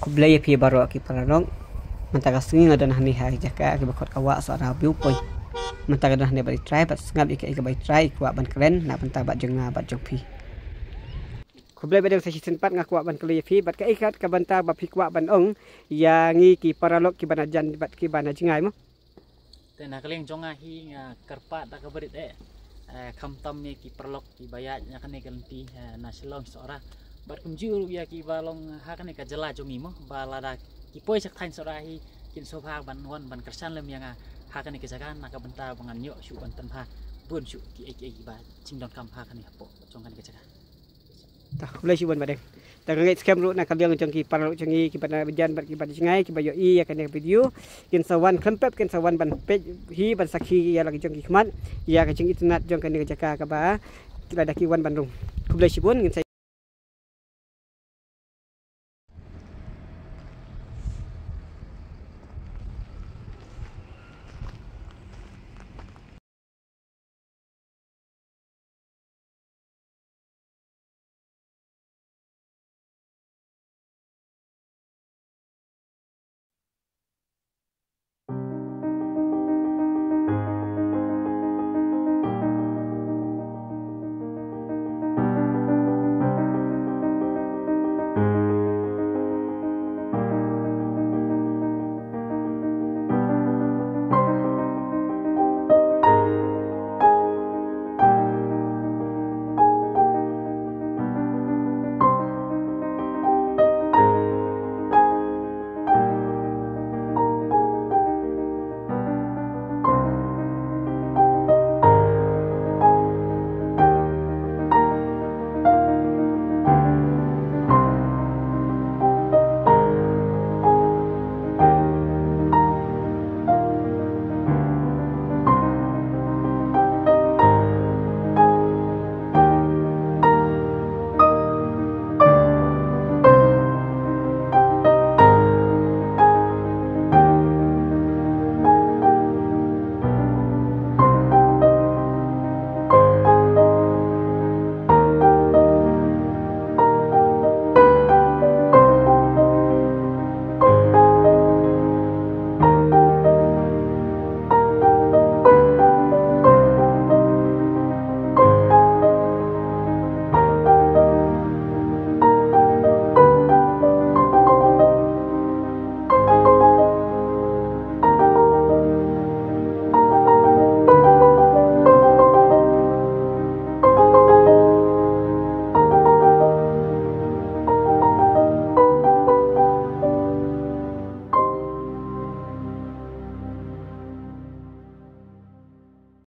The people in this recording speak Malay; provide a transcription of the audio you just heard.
Kublai pi baru ki pararong mantaka singing ada nahni hai jaka ki bakot kawa so ara biu poi mantaka nahni bari try bat ngap ik bari try kuat ban keren na banta bat jenga bat jong pi kublai bedeng sa season 4 ngakuat ban kublai pi bat ka ikat ka banta ba pi kuat ban ong ya ngi ki paralok ki banajan bat ki bana jingai mo tena kaleng jonga hi karpa da ka berit kham tam me ki parlok ki bayat nya kane ganti na selong sora bat kumjur ya ki balong ha kane ka jela jongi mo balada ki poi sak thain sora hi kin sofa ban wan ban kersan lem yang ha kane ke jaga na ka benta bangan yo shu ban tan ha bun shu ki ki ba chingdon kam ha kane hapo jong kane ke jaga ta kublai shi bon badeng ta ngai scam ru na kaliang jong ki paralok jongi ki bana bejan bat ki bat jingai ki bayo i ya kane video kin sawan klempep kin sawan ban page hi ban sakhi ya lagi jong ki khmat ya ka jing internet jong kane ke jaga ka ba kita ada ki wan bandung kublai shi bon